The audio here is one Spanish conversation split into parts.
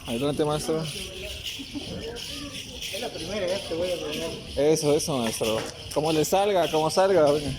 Adelante, maestro. Es la primera vez que voy a aprender. Eso, maestro. Como salga. Venga.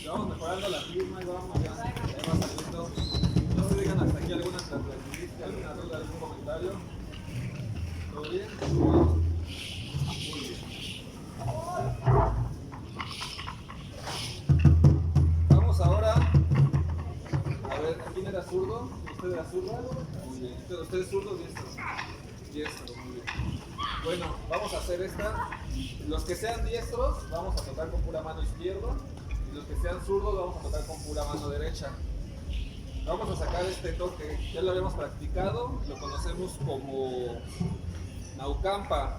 Vamos mejorando la firma y vamos ya va saliendo. No se digan hasta aquí alguna característica, alguna duda, algún comentario. ¿Todo bien? Muy bien. Vamos ahora a ver, ¿quién era zurdo? ¿Usted era zurda? Muy bien. ¿Usted es zurdo o diestro? Diestro, muy bien. Bueno, vamos a hacer esta. Los que sean diestros vamos a tocar con pura mano izquierda. Y los que sean zurdos vamos a tocar con pura mano derecha. Vamos a sacar este toque, ya lo habíamos practicado, lo conocemos como Naucampa.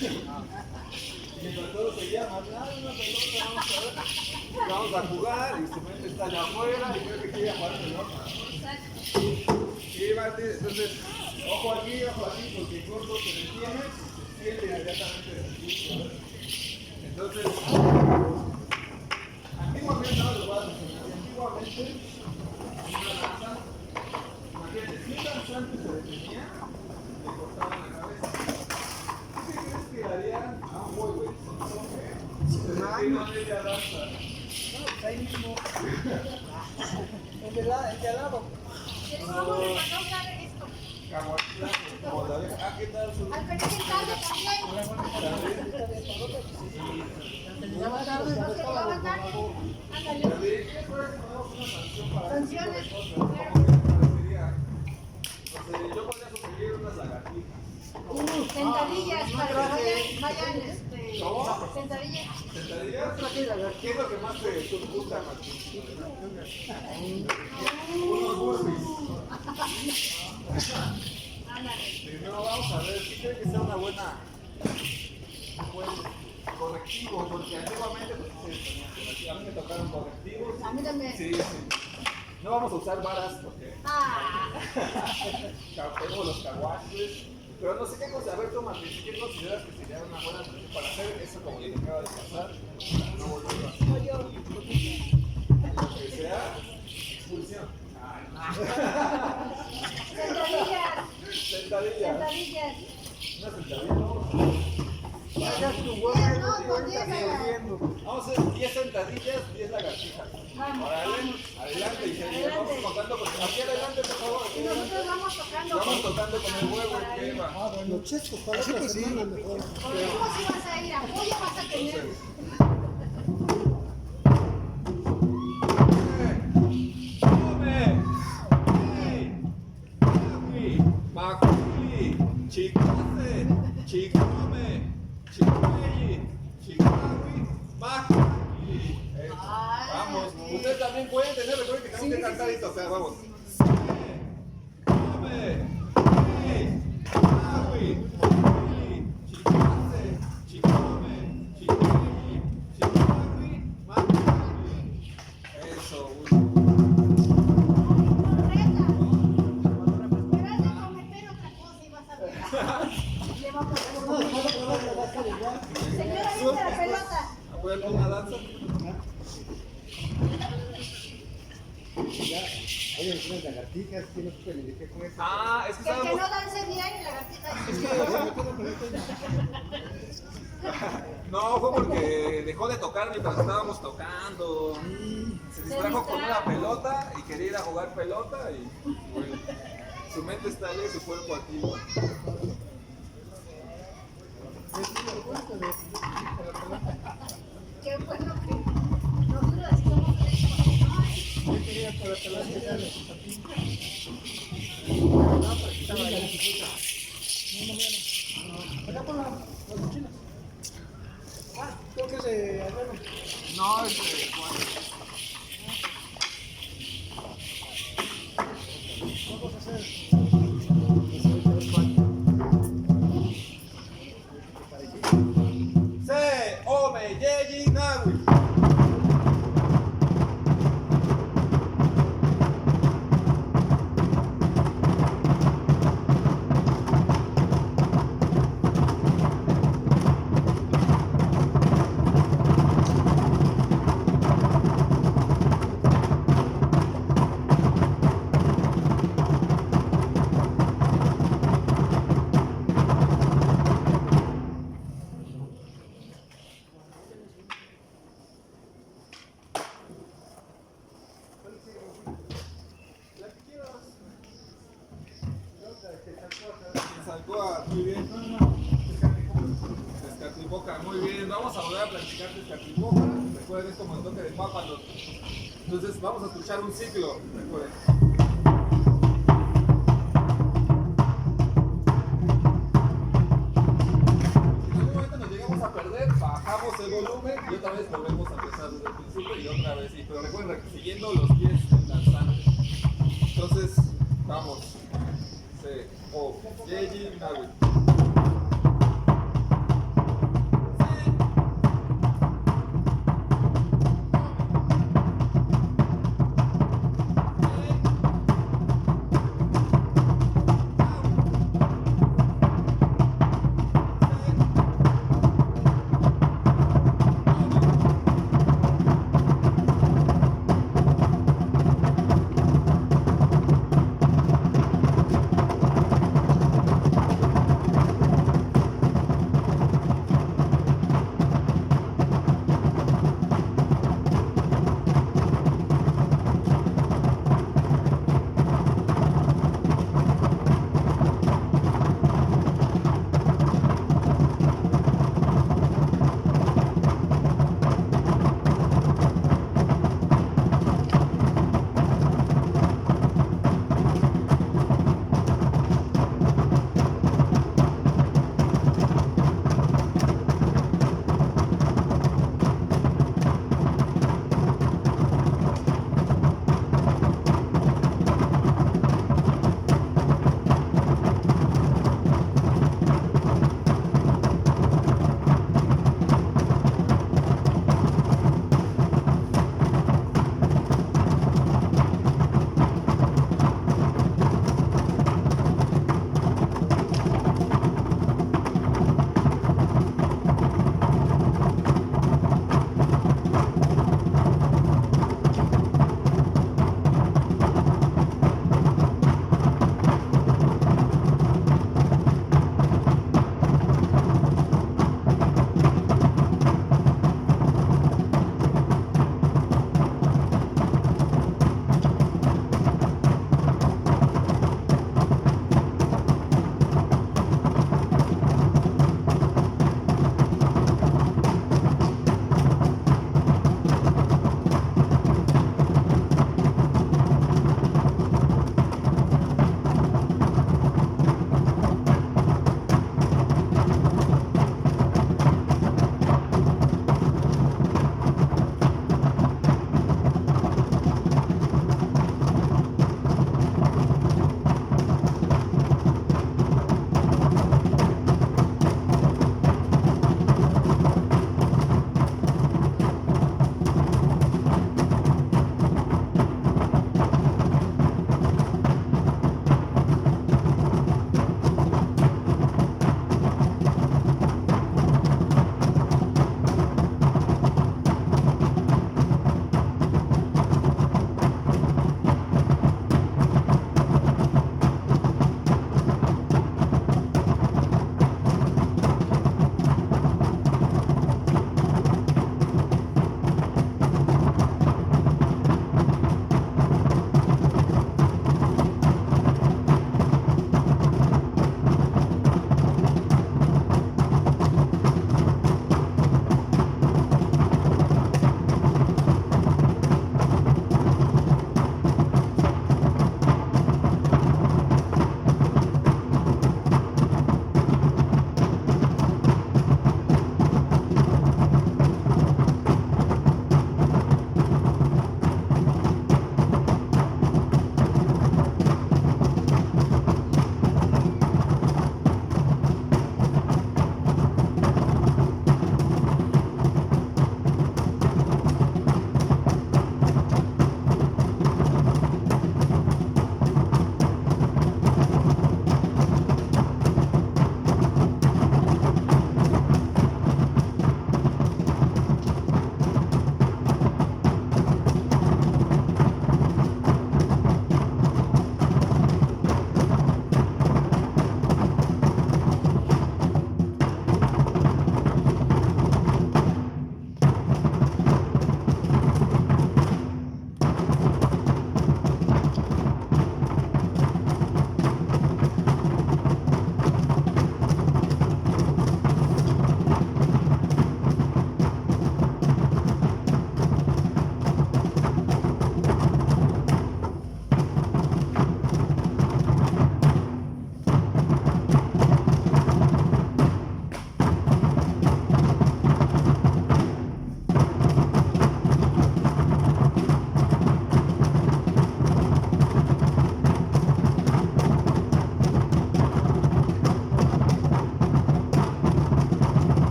Y mientras todos se llaman, una pelota, vamos a jugar, y su mente está allá afuera, y creo que quiere jugar pelota. Sí, Martín, entonces, ojo aquí, porque el gordo se detiene, se siente inmediatamente de juicio. Entonces, antiguamente, no lo voy a mencionar, antiguamente, una lanza, imagínate, si un danzante se detenía, le cortaban la cabeza. ¿Qué crees que harían a un güey, güey? Se detiene a media danza. No, pues ahí mismo. El de al lado. ¿Quieres vamos a usar esto? Como la vez, ¿qué tal? Al presentarlo también. Terminaba tarde, No se llevaban tarde. Ándale. Sanciones. Yo podría sugerir unas lagartijas. Sentadillas para que vayan, sentadillas. ¿Sentadillas? ¿Qué es lo que más te gusta, Martín? Unos burpees. Primero vamos a ver, ¿qué cree que sea una buena buen correctivo? Porque antiguamente a mí me tocaron correctivos. A mí también. Sí. No vamos a usar varas porque tengo los caguaches. Pero no sé qué cosa, a ver tú, Martín, ¿qué consideras que sería una buena solución para hacer eso como le acaba de pasar? No volverlo a hacer. Lo que sea expulsión. Sentadillas. Sentadillas. Una sentadilla, ¿no? Vamos a hacer 10 sentadillas, 10 lagartijas. Órale, adelante, ingeniero. Vamos contando con aquí adelante, por favor. Y nosotros vamos tocando. Vamos tocando con el huevo que va. Los chescos para otra semana mejor. ¿Cómo si vas a ir? Apoyo vas a tener. Maculi, Chicose, Chicome, Chicuelli, Chicawi, Maculi. Vamos, ustedes también pueden tener, recuerden que tenemos que cantar y tocar, vamos. Come, Chicawi, Chicose, Chicome, Chicuelli, Chicawi, Maculi. Eso, Señora, viste la pelota. ¿puedes poner una danza? Ya, oye, unas lagartijas, que no supe ni de qué fue eso. Es que Que el que estábamos... no dance bien, lagartija. Es que... No, fue porque dejó de tocar mientras estábamos tocando. Se distrajo con una pelota y quería ir a jugar pelota y bueno, su mente está allá y su cuerpo aquí. Qué bueno que nosotros somos Yo quería para pelar que sea los patines. No, porque estaba la bicicleta. No. Acá por la mochila. Creo que es de Adriano. No, es de Juan. Vamos a hacer. Se, ome, yeyi, nawi. Muy bien. Tezcatlipoca, muy bien. Vamos a volver a practicar Tezcatlipoca. Recuerden esto como el toque de papa. Entonces vamos a escuchar un ciclo. Recuerden. Si en algún momento nos llegamos a perder, bajamos el volumen y otra vez volvemos a empezar desde el principio y otra vez. Pero recuerden, siguiendo los pies del danzante. Entonces, vamos. Se, o, yeyi, nawi.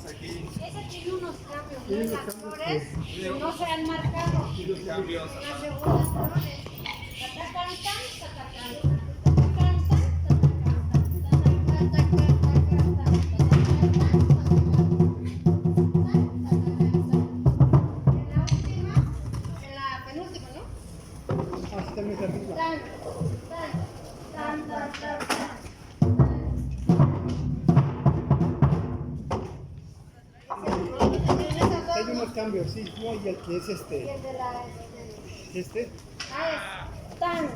tenemos aquí Ese tiene unos cambios, Tiene ¿no? unos Las cambios flores que no se han marcado. los cambios. Las Ajá. segundas flores. Tatacán, tatacán, tatacán, tatacán, tatacán. En la penúltima, ¿no? Ah, sí, también está arriba. Tan, tan, tan, tan, tan, tan. Hay unos cambios, sí, no, y el que es Y el de la... este, Ah, es tan,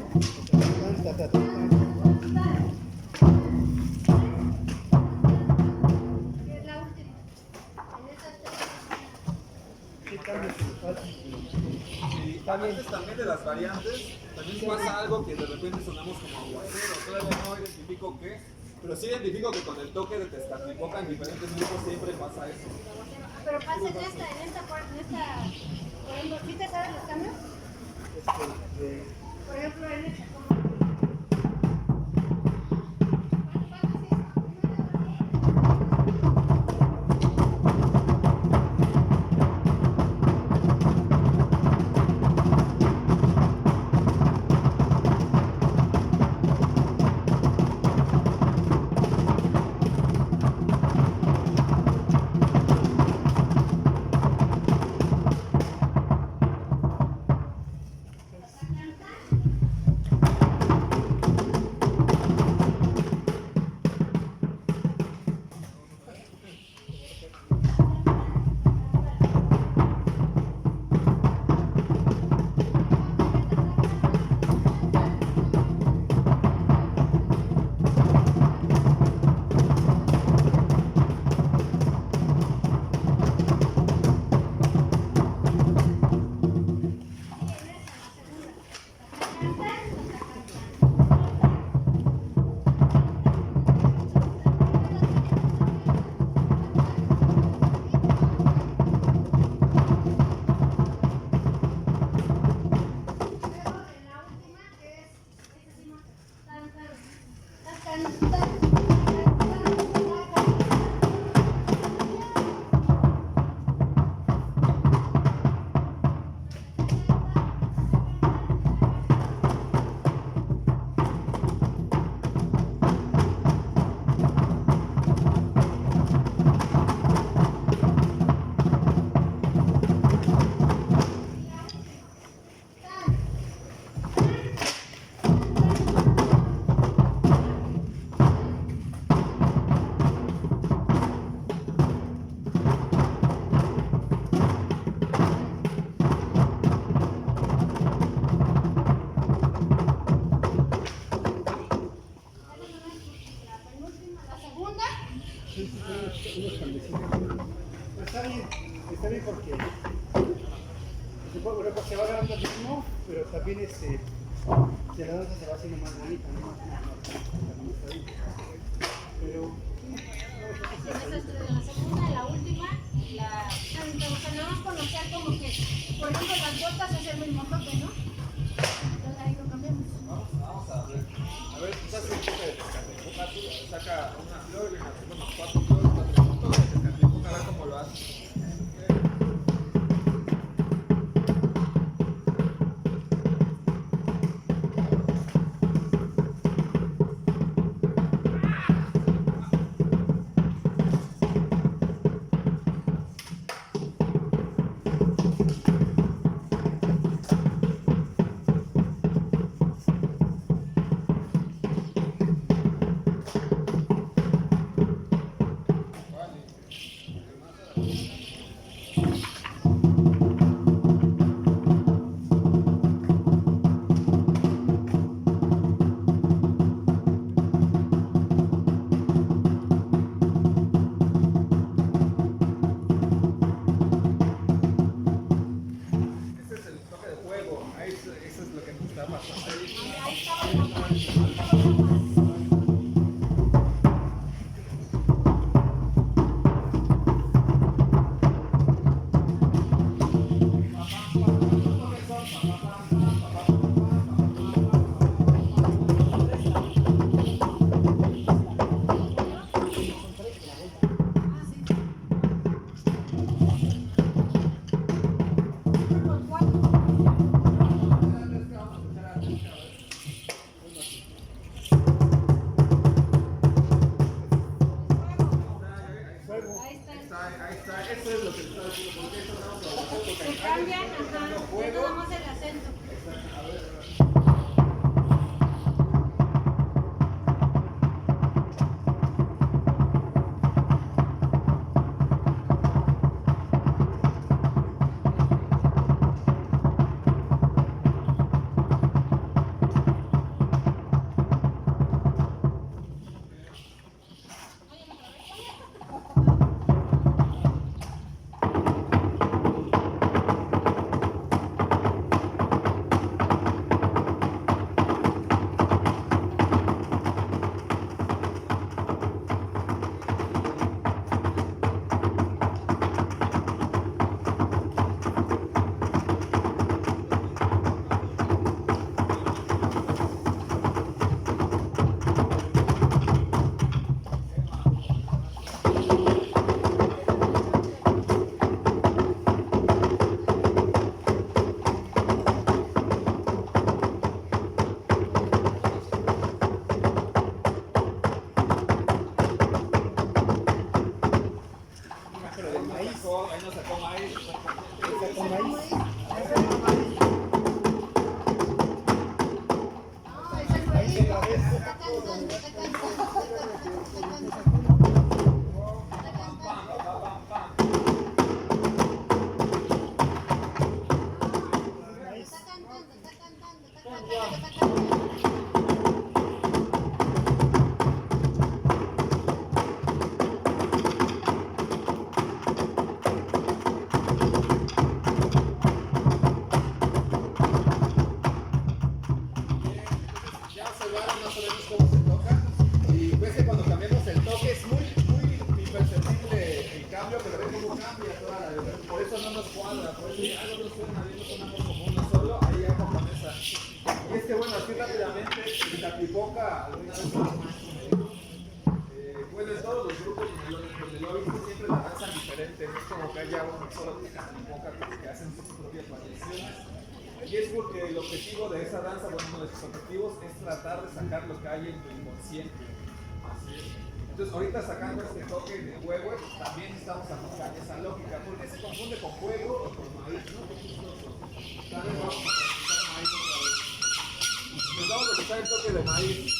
ta, ta, ta, ta. tan. Y es la última. En esa ¿Qué cambios se faltan? Y antes también de las variantes, también pasa algo que de repente sonamos como aguacero. Todavía no identifico qué, pero sí identifico que con el toque de Tezcatlipoca en diferentes grupos siempre pasa eso. pero pasa en esta parte, por ejemplo, ¿sí te sabes los cambios? Por ejemplo, en esta, como... Está bien porque se va ganando el ritmo, pero también la danza se va haciendo más bonita, ¿no? Más ahí. Pero La segunda, la última, nada más conocer como que, por ejemplo, las vueltas es el mismo toque, ¿no? Entonces ahí lo cambiamos. Vamos a ver. A ver, quizás el toque de Tezcatlipoca, tú saca una flor y hacemos unos 4 flores, 4 puntos de Tezcatlipoca, a ver cómo lo hace. otra vez. Está cantando, está cantando, está cantando, está cantando. Está cantando. Está cantando, está cantando, está cantando, está cantando. Ya observaron más o menos cómo se toca. Y ves que cuando cambiamos el toque es muy imperceptible el cambio, pero ves cómo cambia toda la letra. Por eso no nos cuadra, por eso ya algo no suena bien, no sonamos como uno solo, ahí ya con esa. Y es que bueno, así rápidamente, en Tatipoca, alguna vez un maestro me dijo, bueno, en todos los grupos donde lo he visto siempre la danzan diferente, no es como que haya uno solo de Tatipoca que hacen sus propias variaciones. Y es porque el objetivo de esa danza, bueno, uno de sus objetivos es tratar de sacar lo que hay en tu inconsciente. Así es. Entonces, ahorita sacando este toque de huevo, también estamos aplicando esa lógica. ¿Por qué se confunde con huevo o con maíz? ¿No? Qué chistoso. Tal vez vamos a practicar maíz otra vez. Nos vamos a escuchar el toque de maíz.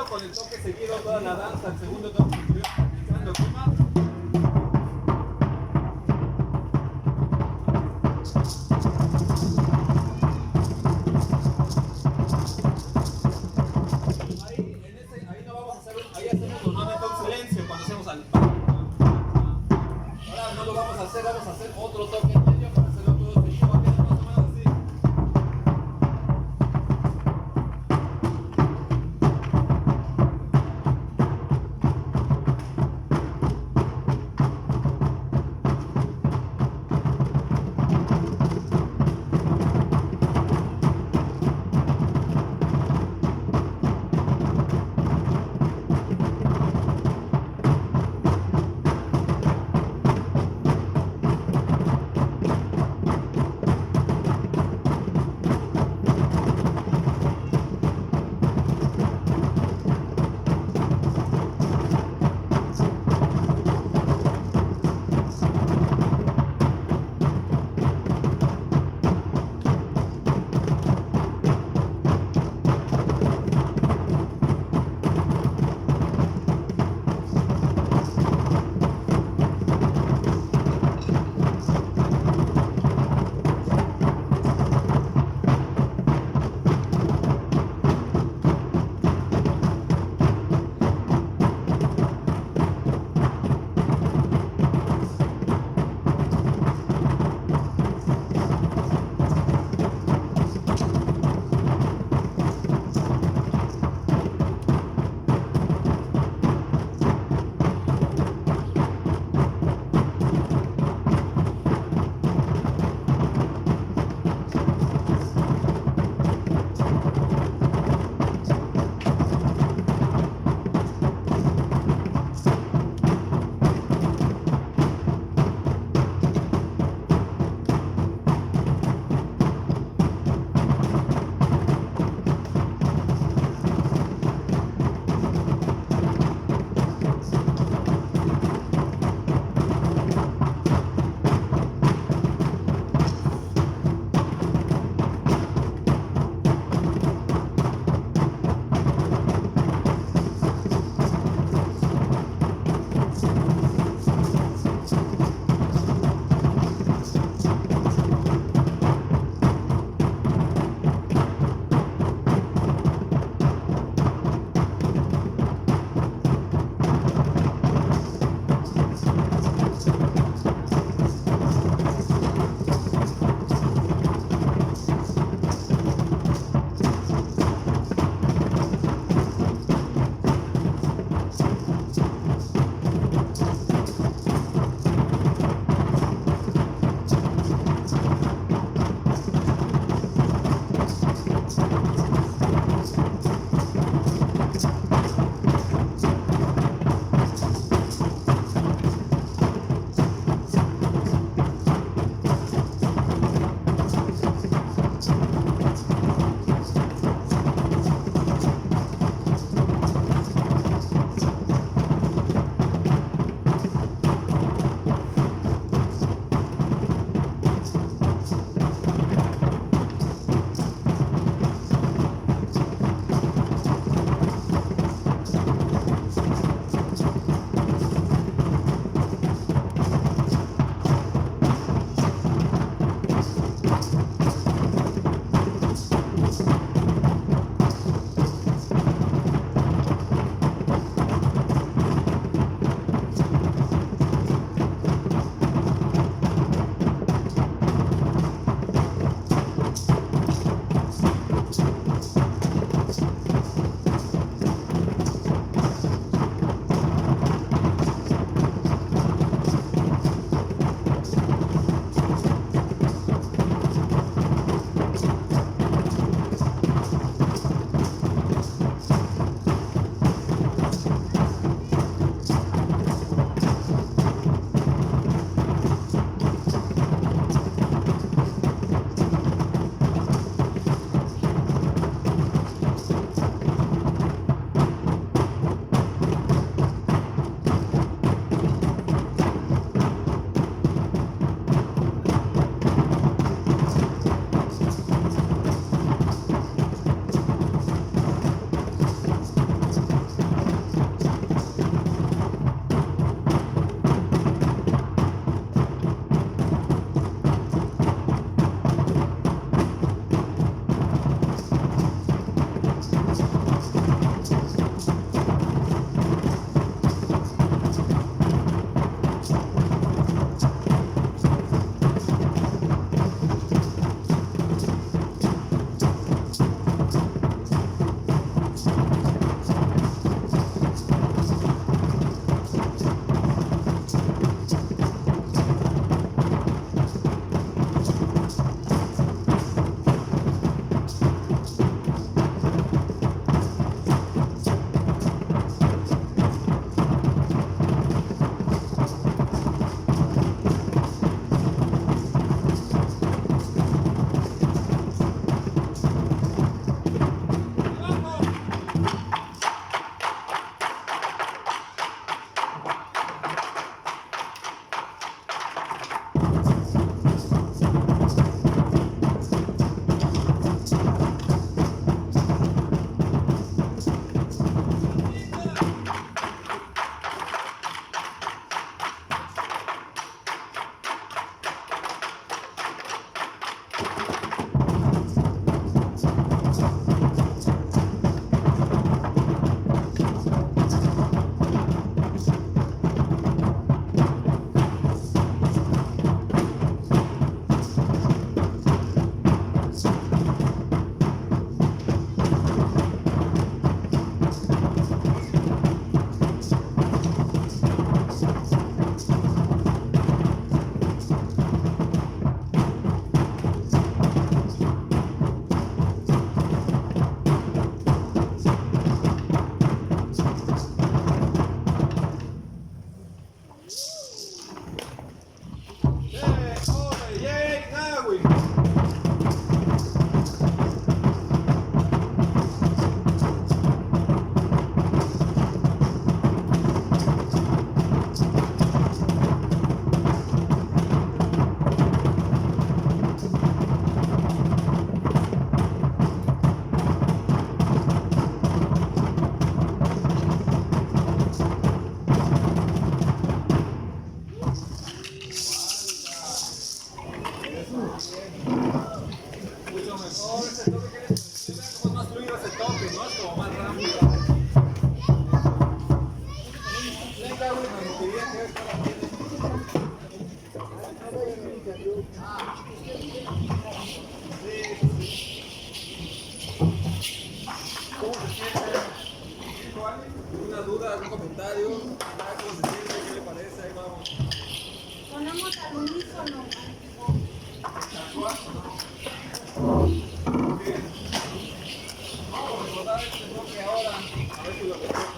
con el toque seguido toda la danza, el segundo toque seguido, entrando Kuma. Ahí no vamos a hacer, ahí hacemos normalmente un silencio cuando hacemos al pa. Ahora no lo vamos a hacer otro toque en medio para hacerlo todo seguido, va a quedar más o menos así. ¿Alguna duda, algún comentario? ¿Cómo se siente? ¿Qué le parece? Ahí vamos. Sonamos al unísono. Bien. Vamos a recordar este bloque ahora. A ver si lo recuerdan.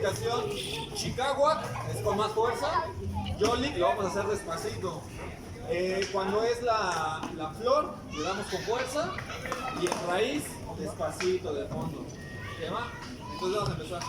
explicación. Chicago es con más fuerza. Yolik lo vamos a hacer despacito. Cuando es la flor, le damos con fuerza. Y en raíz, despacito de fondo. ¿Qué va? Entonces vamos a empezar.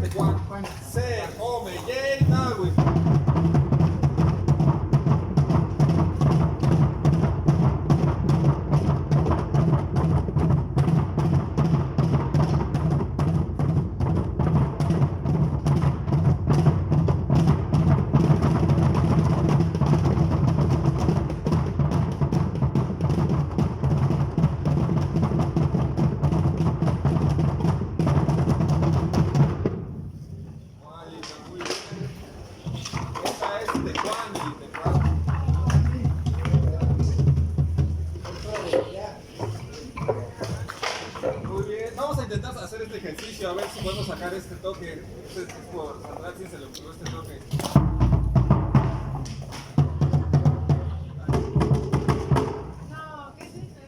Tecuán. Se, come, yay, now, güey. A ver si podemos sacar este toque. Este es por Sandra, si se le ocurrió este toque. No, ¿qué es eso?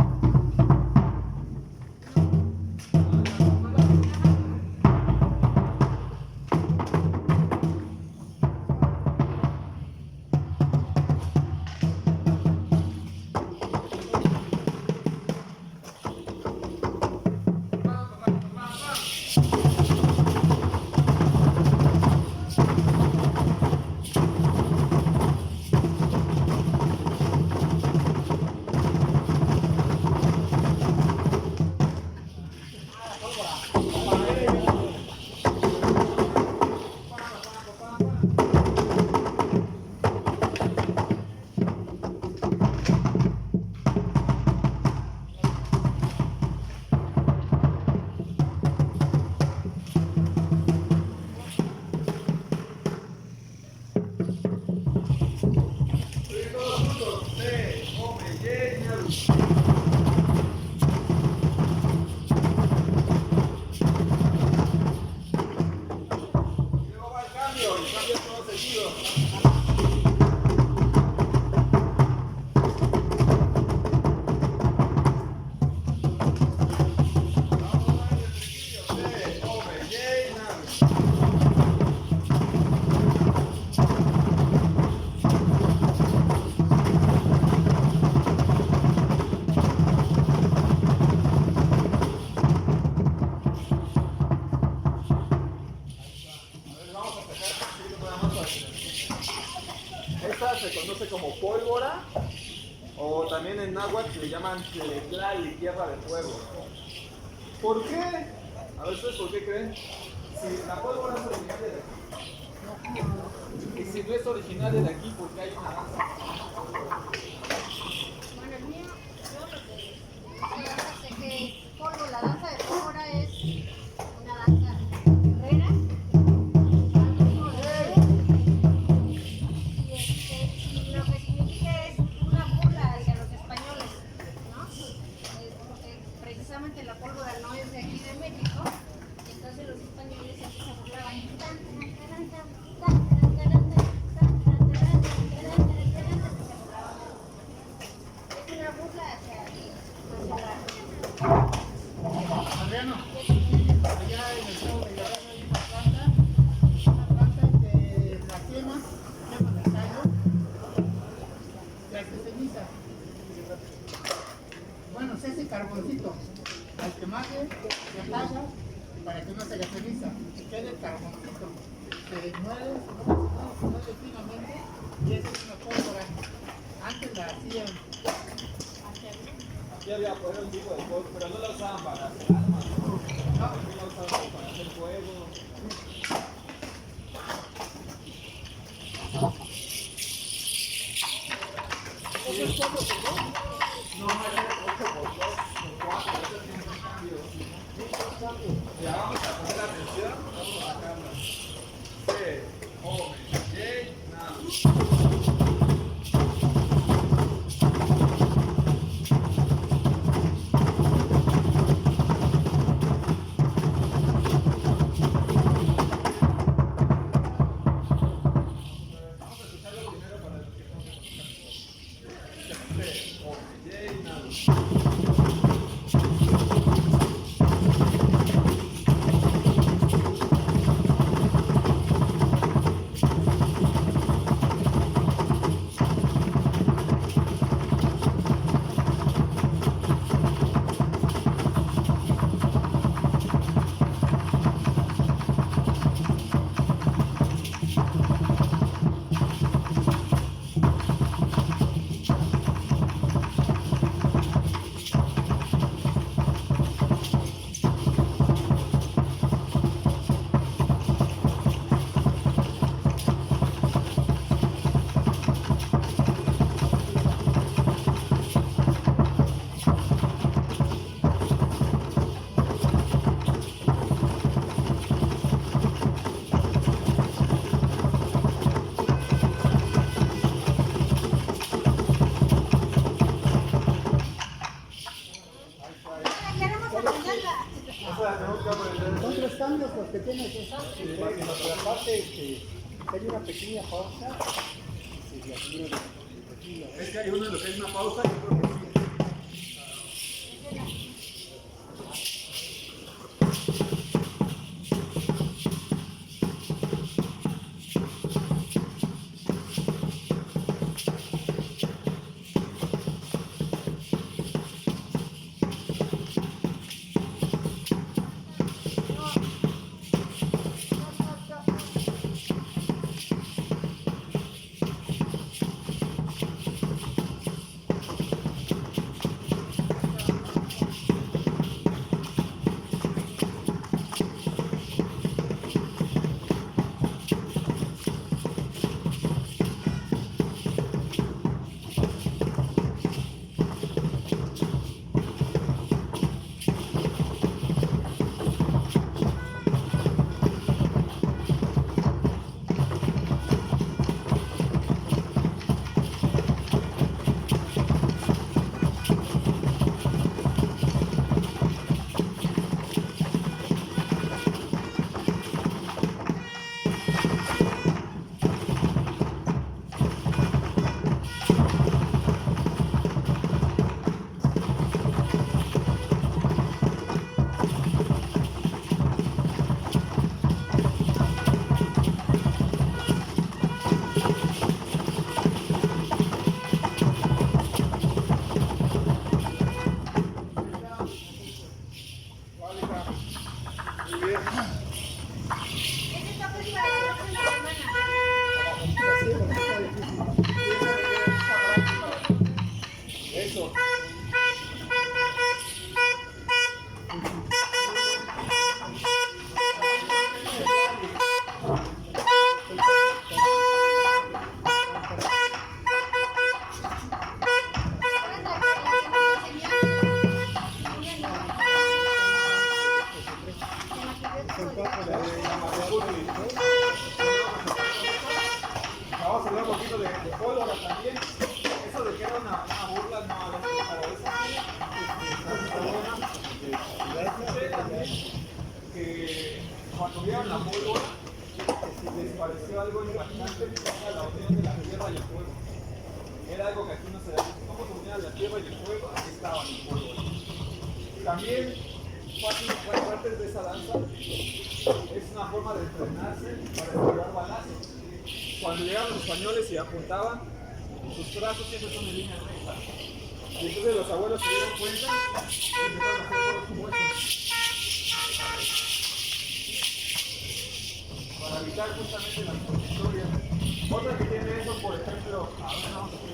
Se conoce como pólvora o también en náhuatl le llaman Tletlali, tierra de fuego. ¿Por qué? A ver, ¿ustedes por qué creen? Si la pólvora es originaria de aquí. Y si no es originaria de aquí, ¿por qué hay una danza? Bueno, el mío, yo sé que la danza de pólvora es una danza guerrera. Lo que significa es una burla hacia los españoles, ¿no? Porque precisamente la pólvora no es de aquí de México, y entonces los españoles aquí se burlaban. Es una burla hacia la... Adriano, allá en el estado de Guerrero hay una planta que la quema el tallo y hace ceniza. Bueno, se hace carboncito. Al quemarle, se talla para que no se haga ceniza. Quede el carboncito. Se muele finamente y esa es una pólvora. Antes la hacían. Aquí había un tipo de fuego, pero no la usaban para hacer armas. No, aquí la usaban para hacer fuego. ¿Eso es 4 por 2? No, es 8 por 2, por 4, eso tiene un cambio. Ya vamos a poner atención, vamos a sacarla. Se, come, nada. cambios los que tienes que hacer. Pero aparte, hay una pequeña pausa. Es que hay uno en lo que es una pausa y otro que sí. Vamos a hablar un poquito de pólvora también. Eso de que era una burla, no, a veces escuché también que cuando vieron la pólvora les pareció algo impactante a la unión de la tierra y el fuego. Era algo que aquí no se da. ¿Cómo se unían la tierra y el fuego? Aquí estaban en pólvora. También partes de esa danza es una forma de entrenarse para tirar balazos. Cuando llegaban los españoles y apuntaban, sus brazos siempre son en línea recta. Y entonces los abuelos se dieron cuenta y empezaron a hacer todos como estos. Para evitar justamente las trayectorias. Otra que tiene eso, por ejemplo, a ver, vamos a hacer.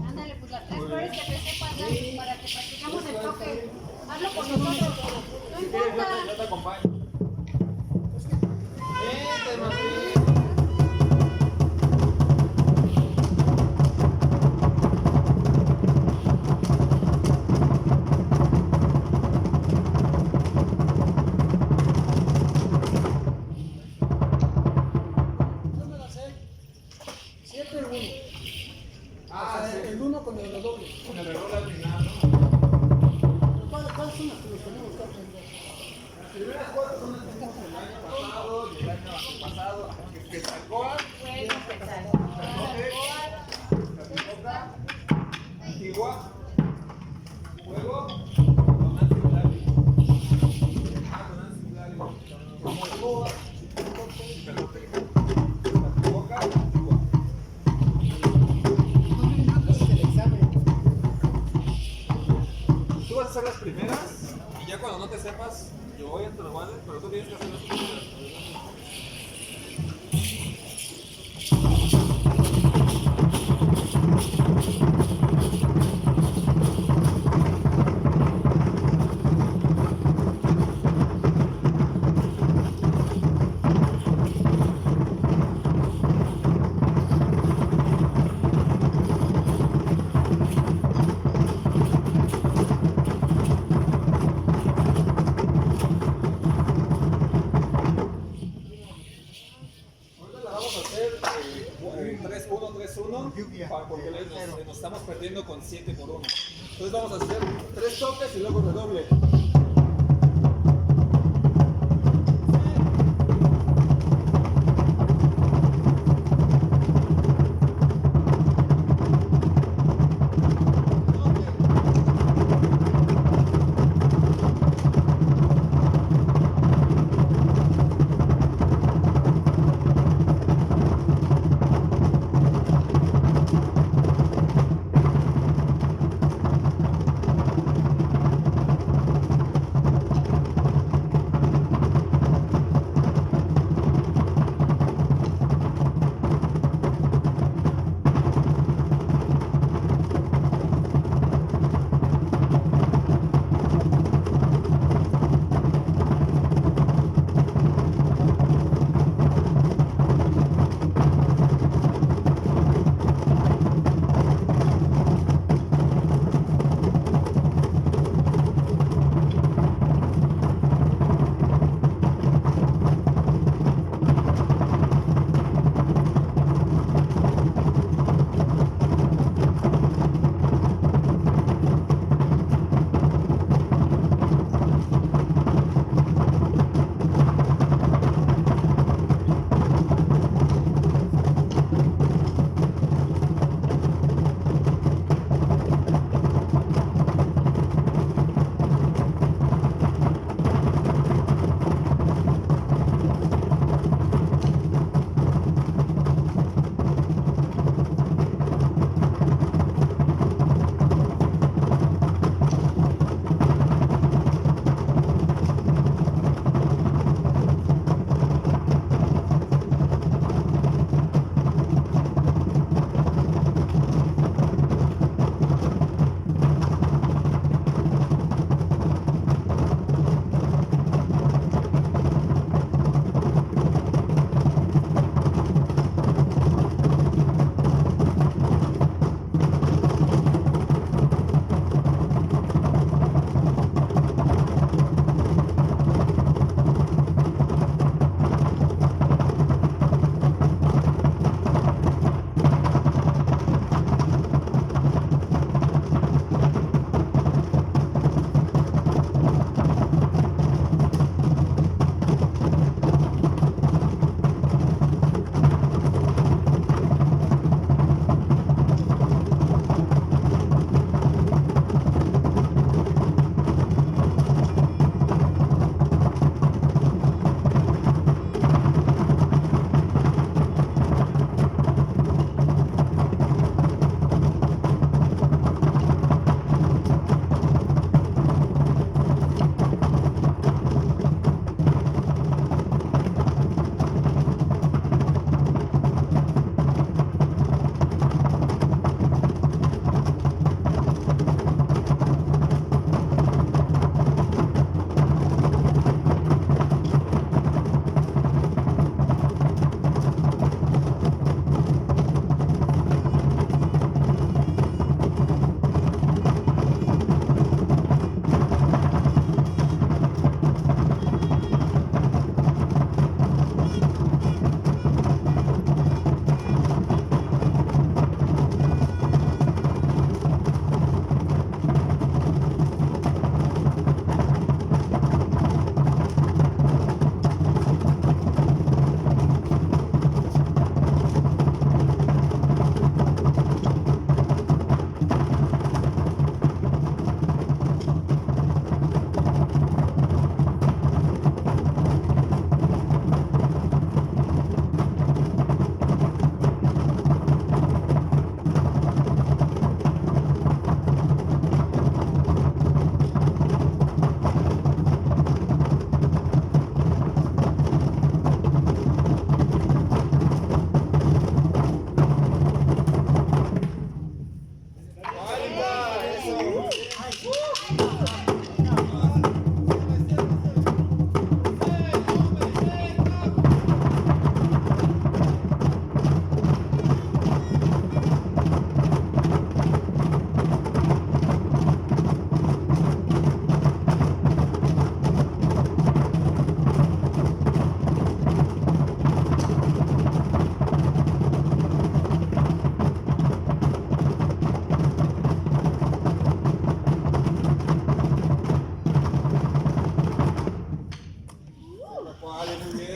Ándale, pues las 3 flores que te sepan ya para que practicamos el toque. Hazlo con nosotros. No importa. Yo te acompaño. Vente, Martín. Siempre el 1. Ah, sí. El 1 con el redoble. Con el redoble al final, ¿no? ¿Cuáles son las que nos tenemos que aprender? Las primeras 4 son las que hicimos el año pasado y el año antepasado. Que sacó Bueno, empezar. Antigua, luego con Nancy Blali. Con Nancy Blali. Como Boa, Boca, Antigua. Entonces el examen. Tú vas a hacer las primeras y ya cuando no te sepas, Yo entro, ¿vale? Pero tú tienes que hacer las cosas. Ahorita la vamos a hacer 3-1-3-1 porque nos estamos perdiendo con 7 por 1. Entonces vamos a hacer 3 toques y luego redoble.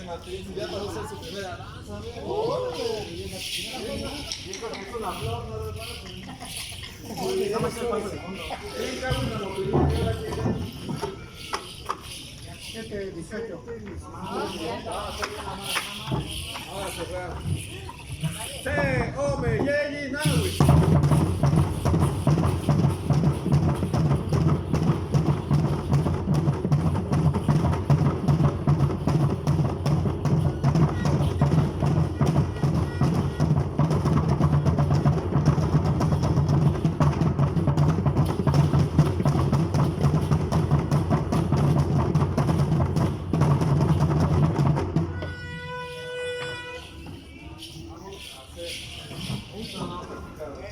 Martín, ya pasó a ser su primera danza. Bien, Carlos, la movilidad que ahora quiere. 7, 18. Ahora cerrar. Se, ome, yeyi, nawi. Un trabajo practicado.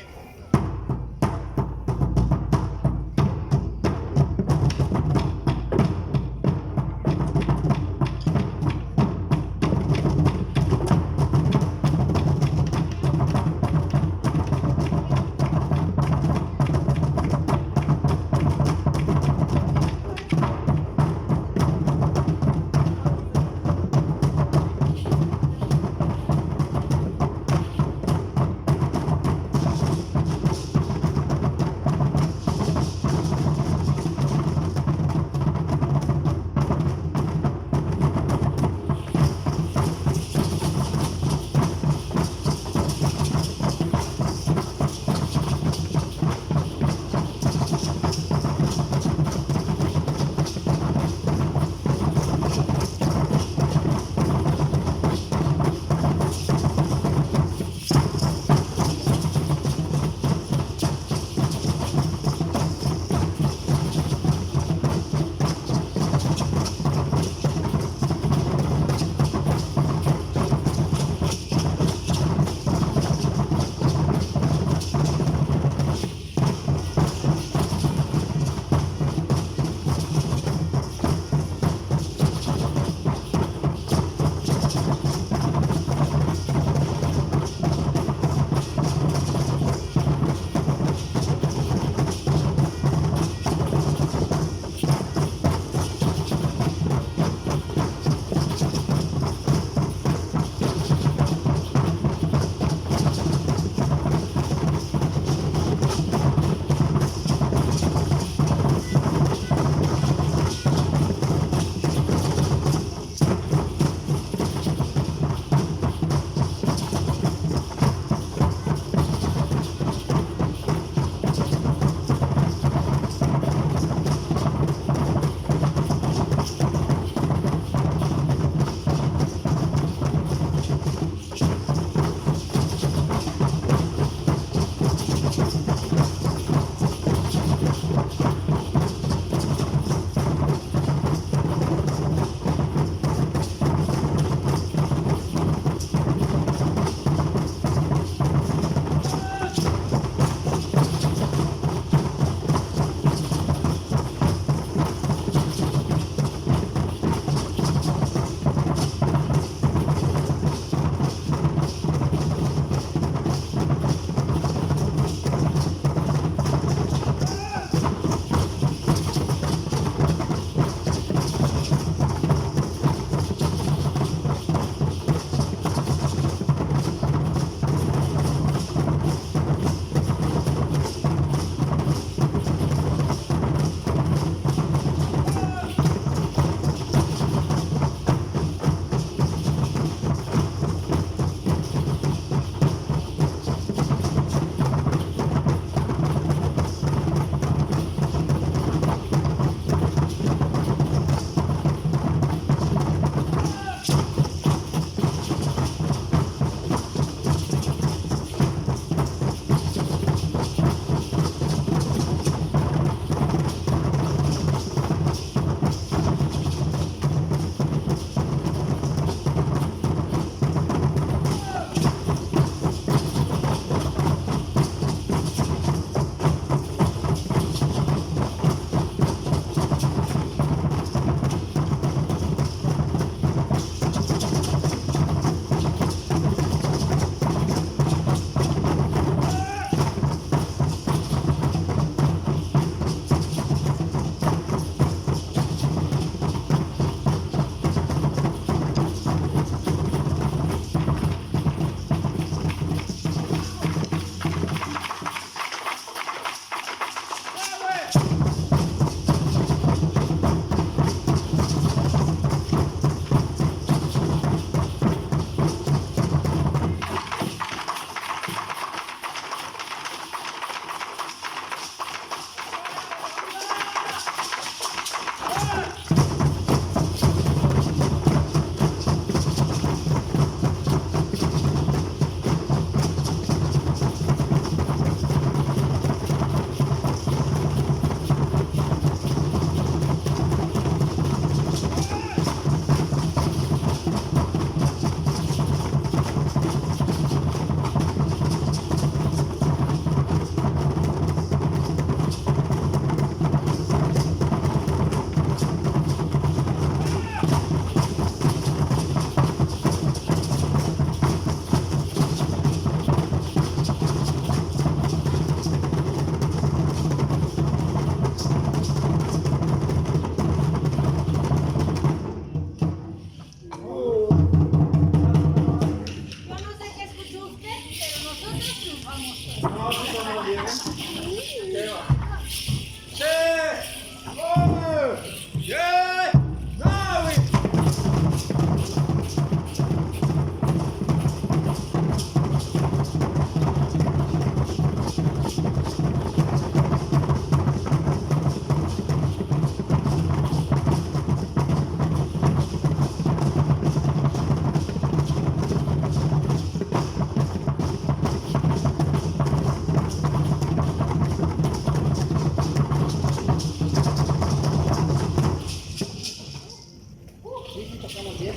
Sí, sí, tocamos bien.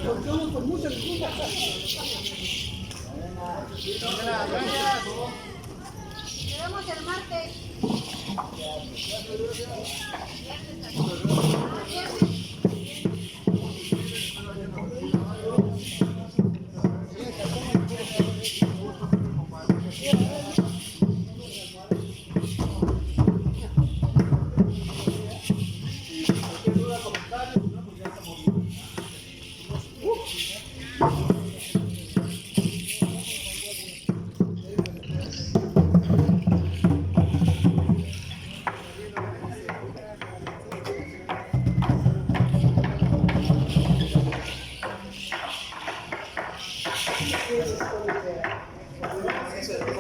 Tocamos con mucha disculpa. Gracias. Nos vemos el martes.